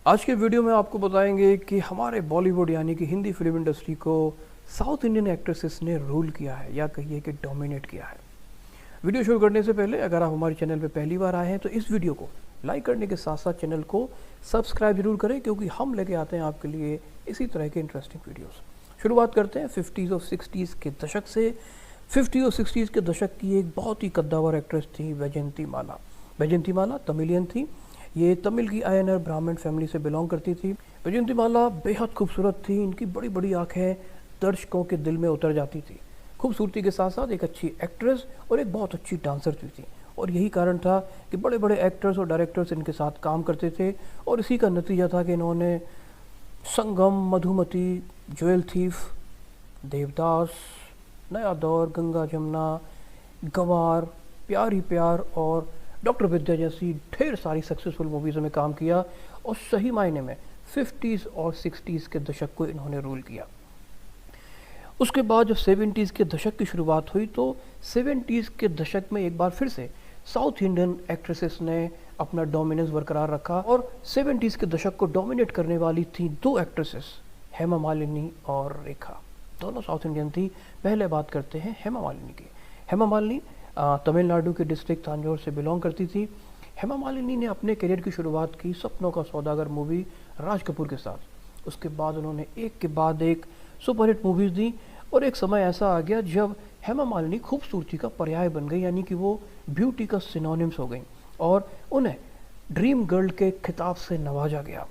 आज के वीडियो में आपको बताएंगे कि हमारे बॉलीवुड यानी कि हिंदी फिल्म इंडस्ट्री को साउथ इंडियन एक्ट्रेसेस ने रूल किया है या कहिए कि डोमिनेट किया है। वीडियो शुरू करने से पहले अगर आप हमारे चैनल पर पहली बार आए हैं तो इस वीडियो को लाइक करने के साथ साथ चैनल को सब्सक्राइब जरूर करें, क्योंकि हम लेके आते हैं आपके लिए इसी तरह के इंटरेस्टिंग वीडियोस। शुरुआत करते हैं 50s और 60s के दशक से। 50 और 60s के दशक की एक बहुत ही कद्दावर एक्ट्रेस थी वैजयंती माला। वैजयंती माला तमिलियन थी। ये तमिल की आयनर ब्राह्मण फैमिली से बिलोंग करती थी। वैजयंती माला बेहद खूबसूरत थी। इनकी बड़ी बड़ी आंखें दर्शकों के दिल में उतर जाती थी। खूबसूरती के साथ साथ एक अच्छी एक्ट्रेस और एक बहुत अच्छी डांसर भी थी, और यही कारण था कि बड़े बड़े एक्टर्स और डायरेक्टर्स इनके साथ काम करते थे। और इसी का नतीजा था कि इन्होंने संगम, मधुमती, ज्वेल थीफ, देवदास, नया दौर, गंगा जमुना, गंवार, प्यार ही प्यार और डॉक्टर विद्या जैसी ढेर सारी सक्सेसफुल मूवीज़ में काम किया। और सही मायने में 50s और 60s के दशक को इन्होंने रूल किया। उसके बाद जब 70s के दशक की शुरुआत हुई तो 70s के दशक में एक बार फिर से साउथ इंडियन एक्ट्रेसेस ने अपना डोमिनेंस बरकरार रखा, और 70s के दशक को डोमिनेट करने वाली थी दो एक्ट्रेसेस, हेमा मालिनी और रेखा। दोनों साउथ इंडियन थी। पहले बात करते हैं हेमा मालिनी की। हेमा मालिनी तमिलनाडु के डिस्ट्रिक्ट तांजौर से बिलोंग करती थी। हेमा मालिनी ने अपने करियर की शुरुआत की सपनों का सौदागर मूवी राज कपूर के साथ। उसके बाद उन्होंने एक के बाद एक सुपरहिट मूवीज़ दी, और एक समय ऐसा आ गया जब हेमा मालिनी खूबसूरती का पर्याय बन गई, यानी कि वो ब्यूटी का सिनोनिम्स हो गई और उन्हें ड्रीम गर्ल के खिताब से नवाजा गया।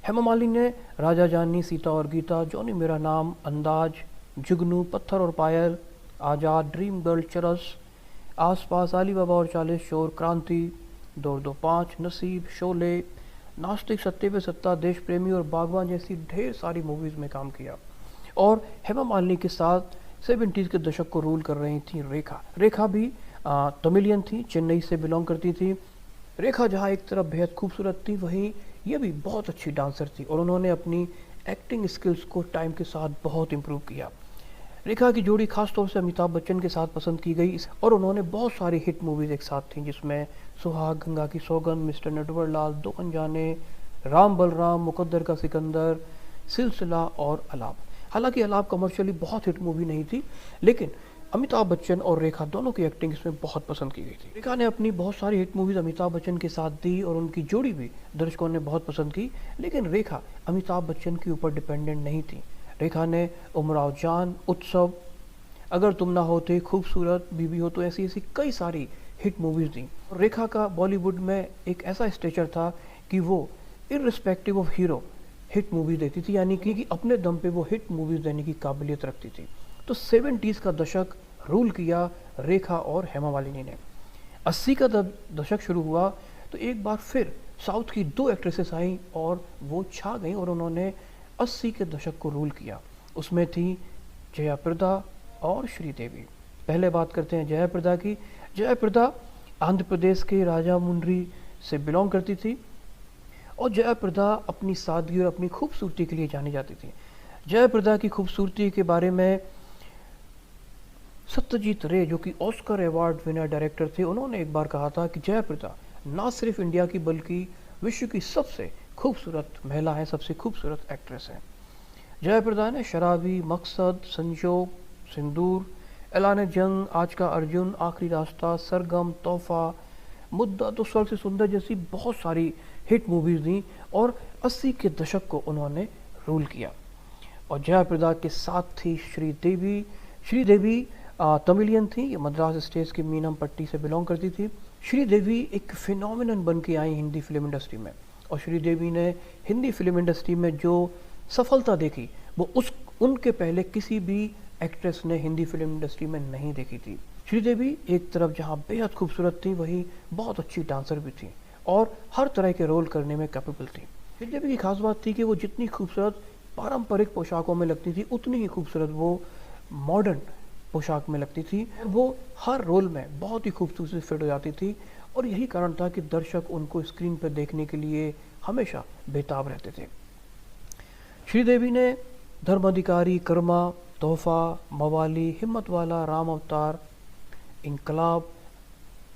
हेमा मालिनी ने राजा जानी, सीता और गीता, जॉनी मेरा नाम, अंदाज, जुगनू, पत्थर और पायल, आज़ाद, ड्रीम गर्ल, चरस, आसपास, अली बाबा और 40 चोर, क्रांति, 225, नसीब, शोले, नास्तिक, सत्ते पे सत्ता, देश प्रेमी और बागवान जैसी ढेर सारी मूवीज़ में काम किया। और हेमा मालिनी के साथ 70s के दशक को रूल कर रही थी रेखा। रेखा भी तमिलियन थी, चेन्नई से बिलोंग करती थी। रेखा जहाँ एक तरफ बेहद खूबसूरत थी, वहीं ये भी बहुत अच्छी डांसर थी, और उन्होंने अपनी एक्टिंग स्किल्स को टाइम के साथ बहुत इम्प्रूव किया। रेखा की जोड़ी खासतौर से अमिताभ बच्चन के साथ पसंद की गई, और उन्होंने बहुत सारी हिट मूवीज़ एक साथ थी, जिसमें सुहाग, गंगा की सौगंध, मिस्टर नटवरलाल, दो अनजाने, राम बलराम, मुकद्दर का सिकंदर, सिलसिला और अलाप। हालांकि अलाप कमर्शियली बहुत हिट मूवी नहीं थी, लेकिन अमिताभ बच्चन और रेखा दोनों की एक्टिंग इसमें बहुत पसंद की गई थी। रेखा ने अपनी बहुत सारी हिट मूवीज़ अमिताभ बच्चन के साथ दी, और उनकी जोड़ी भी दर्शकों ने बहुत पसंद की। लेकिन रेखा अमिताभ बच्चन के ऊपर डिपेंडेंट नहीं थी। रेखा ने उमराव जान, उत्सव, अगर तुम ना होते, खूबसूरत, बीबी हो तो, ऐसी ऐसी कई सारी हिट मूवीज़ दी। रेखा का बॉलीवुड में एक ऐसा स्टेचर था कि वो irrespective of hero hit movie देती थी, यानी कि अपने दम पे वो हिट मूवीज़ देने की काबिलियत रखती थी। तो 70s का दशक रूल किया रेखा और हेमा मालिनी ने। 80 का दशक शुरू हुआ तो एक बार फिर साउथ की दो एक्ट्रेसेस आई और वो छा गई, और उन्होंने 80 के दशक को रूल किया। उसमें थी जयाप्रदा और श्रीदेवी। पहले बात करते हैं जयाप्रदा की। जयाप्रदा आंध्र प्रदेश के राजामुंड्री से बिलोंग करती थी, और जयाप्रदा अपनी सादगी और अपनी खूबसूरती के लिए जानी जाती थी। जयाप्रदा की खूबसूरती के बारे में सत्यजीत रे, जो कि ऑस्कर अवार्ड विनर डायरेक्टर थे, उन्होंने एक बार कहा था कि जयाप्रदा ना सिर्फ इंडिया की बल्कि विश्व की सबसे खूबसूरत महिला है, सबसे खूबसूरत एक्ट्रेस है। जयाप्रदा ने शराबी, मकसद, संजोग, सिंदूर, ऐलान जंग, आज का अर्जुन, आखिरी रास्ता, सरगम, तोहफा, मुद्दा तो स्वर्ग से सुंदर जैसी बहुत सारी हिट मूवीज़ दी, और 80 के दशक को उन्होंने रूल किया। और जयाप्रदा के साथ थी श्रीदेवी। श्रीदेवी तमिलियन थी, ये मद्रास स्टेट की मीनम पट्टी से बिलोंग करती थी। श्रीदेवी एक फिनोमिनन बन के आई हिंदी फिल्म इंडस्ट्री में, और श्रीदेवी ने हिंदी फिल्म इंडस्ट्री में जो सफलता देखी वो उनके पहले किसी भी एक्ट्रेस ने हिंदी फिल्म इंडस्ट्री में नहीं देखी थी। श्रीदेवी एक तरफ जहाँ बेहद खूबसूरत थी, वहीं बहुत अच्छी डांसर भी थी, और हर तरह के रोल करने में कैपेबल थी। श्रीदेवी की खास बात थी कि वो जितनी खूबसूरत पारंपरिक पोशाकों में लगती थी, उतनी ही खूबसूरत वो मॉडर्न पोशाक में लगती थी। वो हर रोल में बहुत ही खूबसूरती से फिट हो जाती थी, और यही कारण था कि दर्शक उनको स्क्रीन पर देखने के लिए हमेशा बेताब रहते थे। श्रीदेवी ने धर्म अधिकारी, कर्मा, तोहफा, मवाली, हिम्मत वाला, राम अवतार, इनकलाब,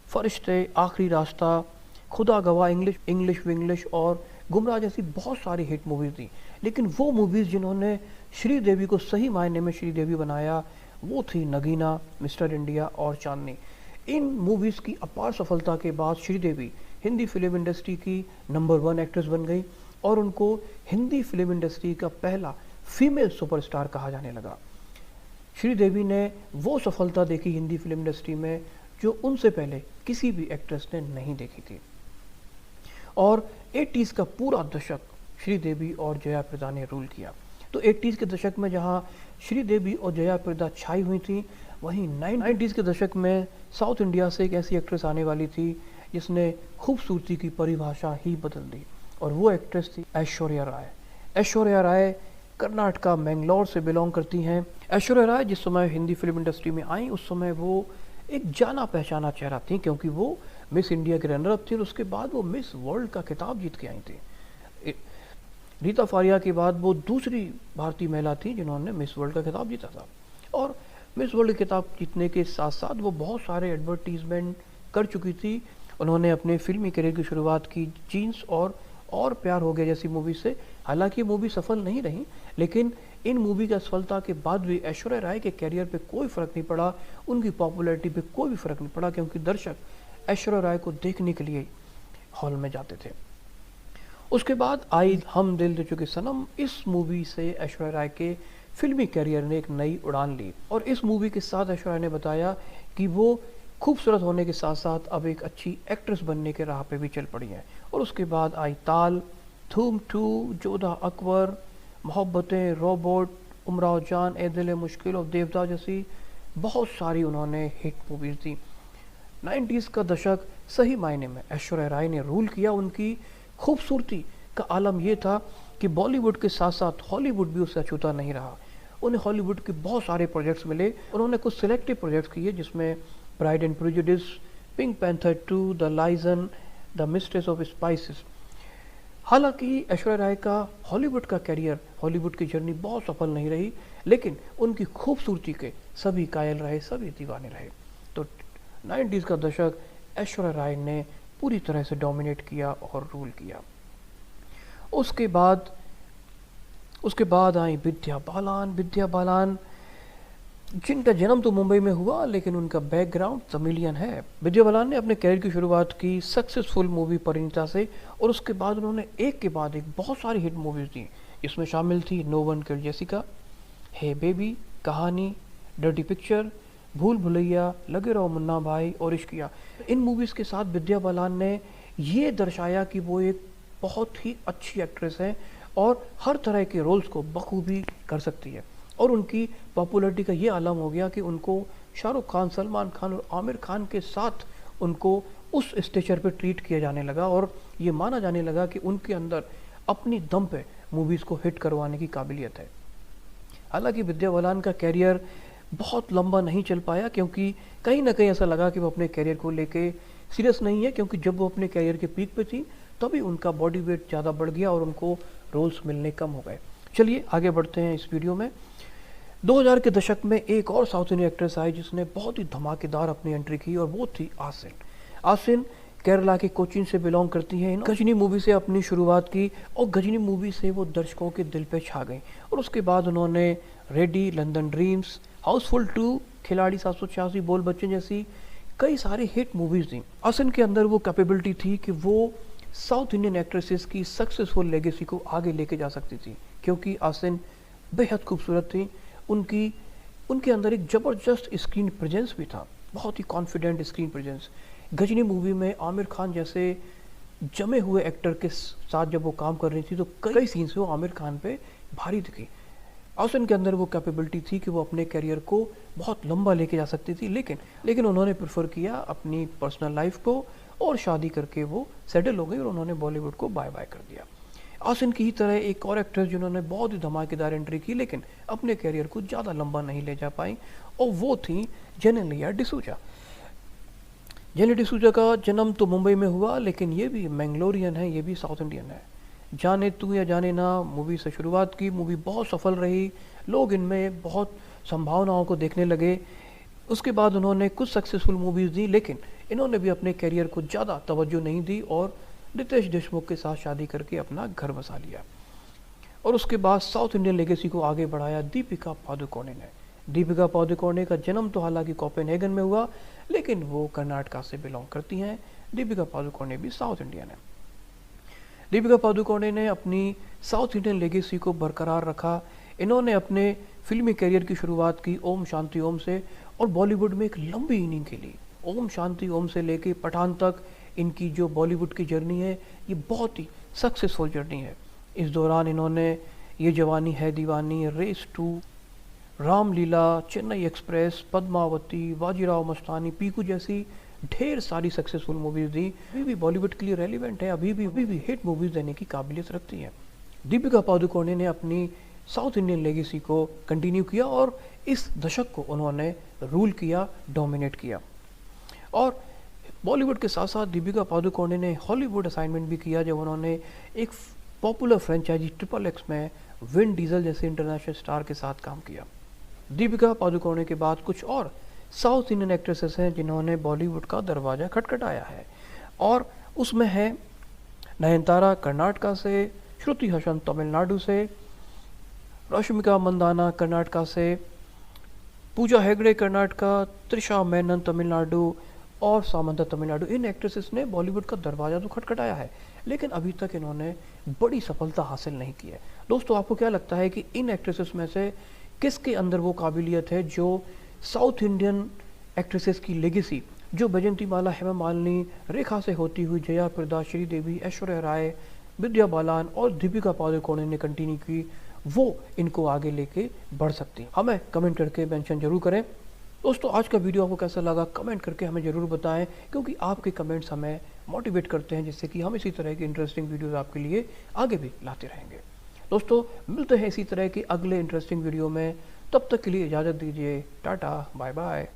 फरिश्ते, आखिरी रास्ता, खुदा गवाह, इंग्लिश विंग्लिश और गुमराह जैसी बहुत सारी हिट मूवीज़ थी, लेकिन वो मूवीज़ जिन्होंने श्रीदेवी को सही मायने में श्रीदेवी बनाया वो थी नगीना, मिस्टर इंडिया और चांदनी। इन मूवीज़ की अपार सफलता के बाद श्रीदेवी हिंदी फिल्म इंडस्ट्री की नंबर 1 एक्ट्रेस बन गई और उनको हिंदी फिल्म इंडस्ट्री का पहला फीमेल सुपरस्टार कहा जाने लगा। श्रीदेवी ने वो सफलता देखी हिंदी फिल्म इंडस्ट्री में जो उनसे पहले किसी भी एक्ट्रेस ने नहीं देखी थी। और 80s का पूरा दशक श्रीदेवी और जया प्रदा ने रूल किया। तो 80s के दशक में जहां श्रीदेवी और जया प्रदा छाई हुई थी, वहीं 90s के दशक में साउथ इंडिया से एक ऐसी एक्ट्रेस आने वाली थी जिसने खूबसूरती की परिभाषा ही बदल दी, और वो एक्ट्रेस थी ऐश्वर्या राय। ऐश्वर्या राय कर्नाटका मैंगलोर से बिलोंग करती हैं। ऐश्वर्या राय जिस समय हिंदी फिल्म इंडस्ट्री में आई उस समय वो एक जाना पहचाना चेहरा थी, क्योंकि वो मिस इंडिया के रनर अप थी और उसके बाद वो मिस वर्ल्ड का खिताब जीत के आई थी। रीता फारिया के बाद वो दूसरी भारतीय महिला थी जिन्होंने मिस वर्ल्ड का खिताब जीता था। और मिस वर्ल्ड का खिताब जीतने के साथ साथ वो बहुत सारे एडवर्टीजमेंट कर चुकी थी। उन्होंने अपने फिल्मी करियर की शुरुआत की जीन्स और प्यार हो गया जैसी मूवी से। हालांकि मूवी सफल नहीं रही, लेकिन इन मूवी की असफलता के बाद भी ऐश्वर्या राय के करियर पे कोई फ़र्क नहीं पड़ा, उनकी पॉपुलैरिटी पे कोई भी फ़र्क नहीं पड़ा, क्योंकि दर्शक ऐश्वर्या राय को देखने के लिए हॉल में जाते थे। उसके बाद आई हम दिल दे चुके सनम। इस मूवी से ऐश्वर्या राय के फिल्मी करियर ने एक नई उड़ान ली और इस मूवी के साथ ऐश्वर्या ने बताया कि वो खूबसूरत होने के साथ साथ अब एक अच्छी एक्ट्रेस बनने के राह पे भी चल पड़ी हैं। और उसके बाद आई ताल, धूम 2, जोधा अकबर, मोहब्बतें, रोबोट, उमराव जान, ए दिल मुश्किल और देवता जैसी बहुत सारी उन्होंने हिट मूवीज़ दी। 90s का दशक सही मायने में ऐश्वर्या राय ने रूल किया। उनकी खूबसूरती का आलम यह था कि बॉलीवुड के साथ साथ हॉलीवुड भी उससे अछूता नहीं रहा। उन्हें हॉलीवुड के बहुत सारे प्रोजेक्ट्स मिले। उन्होंने कुछ सिलेक्टिव प्रोजेक्ट्स किए जिसमें pride and prejudice, pink panther 2, the liaison, the mistress of spices. हालांकि ऐश्वर्या राय का हॉलीवुड का करियर, हॉलीवुड की जर्नी बहुत सफल नहीं रही, लेकिन उनकी खूबसूरती के सभी कायल रहे, सभी दीवाने रहे। तो 90s का दशक ऐश्वर्या राय ने पूरी तरह से डोमिनेट किया और रूल किया। उसके बाद आई विद्या बालन। विद्या बालन जिनका जन्म तो मुंबई में हुआ, लेकिन उनका बैकग्राउंड तमिलियन है। विद्या बालन ने अपने करियर की शुरुआत की सक्सेसफुल मूवी परिणीता से, और उसके बाद उन्होंने एक के बाद एक बहुत सारी हिट मूवीज दी। इसमें शामिल थी नो वन किल्ड जेसिका, हे बेबी, कहानी, डर्टी पिक्चर, भूल भुलैया, लगे रहो मुन्ना भाई और इश्किया। इन मूवीज़ के साथ विद्या बालन ने ये दर्शाया कि वो एक बहुत ही अच्छी एक्ट्रेस है और हर तरह के रोल्स को बखूबी कर सकती है। और उनकी पॉपुलैरिटी का ये आलम हो गया कि उनको शाहरुख खान, सलमान खान और आमिर खान के साथ उनको उस स्टेचर पे ट्रीट किया जाने लगा और ये माना जाने लगा कि उनके अंदर अपनी दम पे मूवीज़ को हिट करवाने की काबिलियत है। हालांकि विद्या बालन का कैरियर बहुत लंबा नहीं चल पाया, क्योंकि कहीं ना कहीं ऐसा लगा कि वो अपने कैरियर को लेके सीरियस नहीं है, क्योंकि जब वो अपने कैरियर के पीक पे थी तभी उनका बॉडी वेट ज़्यादा बढ़ गया और उनको रोल्स मिलने कम हो गए। चलिए आगे बढ़ते हैं इस वीडियो में। 2000 के दशक में एक और साउथ इंडियन एक्ट्रेस आई जिसने बहुत ही धमाकेदार अपनी एंट्री की, और वो थी आसिन। आसिन केरला के कोचीन से बिलोंग करती हैं। गजनी मूवी से अपनी शुरुआत की और गजनी मूवी से वो दर्शकों के दिल पे छा गई, और उसके बाद उन्होंने रेडी, लंदन ड्रीम्स, हाउसफुल 2, खिलाड़ी 786, बोल बच्चन जैसी कई सारी हिट मूवीज़ दी। आसिन के अंदर वो कैपेबिलिटी थी कि वो साउथ इंडियन एक्ट्रेसेस की सक्सेसफुल लेगेसी को आगे लेके जा सकती थी, क्योंकि आसिन बेहद खूबसूरत थी। उनके अंदर एक ज़बरदस्त स्क्रीन प्रेजेंस भी था, बहुत ही confident screen presence. Ghajini movie में आमिर खान जैसे जमे हुए एक्टर के साथ जब वो काम कर रही थी तो कई सीन्स में वो आमिर खान पे भारी दिखी। आसिन के अंदर वो कैपेबिलिटी थी कि वो अपने करियर को बहुत लंबा लेके जा सकती थी, लेकिन उन्होंने प्रेफर किया अपनी पर्सनल लाइफ को और शादी करके वो सेटल हो गई और उन्होंने बॉलीवुड को बाय बाय कर दिया। आसिन की ही तरह एक और एक्ट्रेस जिन्होंने बहुत ही धमाकेदार एंट्री की, लेकिन अपने करियर को ज़्यादा लंबा नहीं ले जा पाई, और वो थी जेनेलिया डिसूजा। जेने डिसूजा का जन्म तो मुंबई में हुआ, लेकिन ये भी मैंगलोरियन है, ये भी साउथ इंडियन है। जाने तू या जाने ना मूवी से शुरुआत की, मूवी बहुत सफल रही, लोग इनमें बहुत संभावनाओं को देखने लगे। उसके बाद उन्होंने कुछ सक्सेसफुल मूवीज़ दी, लेकिन इन्होंने भी अपने करियर को ज़्यादा तवज्जो नहीं दी और रितेश देशमुख के साथ शादी करके अपना घर बसा लिया। और उसके बाद साउथ इंडियन लेगेसी को आगे बढ़ाया दीपिका पादुकोणे ने। दीपिका पादुकोणे का जन्म तो हालांकि कोपेनहेगन में हुआ, लेकिन वो कर्नाटका से बिलोंग करती हैं। दीपिका पादुकोणे भी साउथ इंडियन है। दीपिका पादुकोणे ने अपनी साउथ इंडियन लेगेसी को बरकरार रखा। इन्होंने अपने फिल्मी करियर की शुरुआत की ओम शांति ओम से और बॉलीवुड में एक लंबी इनिंग खेली। ओम शांति ओम से लेके पठान तक इनकी जो बॉलीवुड की जर्नी है ये बहुत ही सक्सेसफुल जर्नी है। इस दौरान इन्होंने ये जवानी है दीवानी, रेस 2, रामलीला, चेन्नई एक्सप्रेस, पद्मावती, बाजीराव मस्तानी, पीकू जैसी ढेर सारी सक्सेसफुल मूवीज दी। अभी भी बॉलीवुड के लिए रेलिवेंट है, अभी भी हिट मूवीज देने की काबिलियत रखती है। दीपिका पादुकोणे ने अपनी साउथ इंडियन लेगेसी को कंटिन्यू किया और इस दशक को उन्होंने रूल किया, डोमिनेट किया। और बॉलीवुड के साथ साथ दीपिका पादुकोणे ने हॉलीवुड असाइनमेंट भी किया, जब उन्होंने एक पॉपुलर फ्रेंचाइजी XXX में विन डीजल जैसे इंटरनेशनल स्टार के साथ काम किया। दीपिका पादुकोणे के बाद कुछ और साउथ इंडियन एक्ट्रेसेस हैं जिन्होंने बॉलीवुड का दरवाज़ा खटखटाया है, और उसमें है नयनतारा कर्नाटका से, श्रुति हसन तमिलनाडु से, रश्मिका मंदाना कर्नाटका से, पूजा हेगड़े कर्नाटका, त्रिशा मेनन तमिलनाडु और सामंता तमिलनाडु। इन एक्ट्रेसेस ने बॉलीवुड का दरवाज़ा तो खटखटाया है, लेकिन अभी तक इन्होंने बड़ी सफलता हासिल नहीं की है। दोस्तों, आपको क्या लगता है कि इन एक्ट्रेसेस में से किसके अंदर वो काबिलियत है जो साउथ इंडियन एक्ट्रेसेस की लेगेसी, जो बैजंती माला, हेमा मालिनी, रेखा से होती हुई जया प्रदा, श्रीदेवी, ऐश्वर्या राय, विद्या बालन और दीपिका पादुकोणे ने कंटिन्यू की, वो इनको आगे लेके बढ़ सकती हैं? हमें कमेंट करके मेंशन जरूर करें। दोस्तों, आज का वीडियो आपको कैसा लगा कमेंट करके हमें ज़रूर बताएं, क्योंकि आपके कमेंट्स हमें मोटिवेट करते हैं, जिससे कि हम इसी तरह की इंटरेस्टिंग वीडियोस आपके लिए आगे भी लाते रहेंगे। दोस्तों, मिलते हैं इसी तरह की अगले इंटरेस्टिंग वीडियो में। तब तक के लिए इजाज़त दीजिए। Tata, bye bye.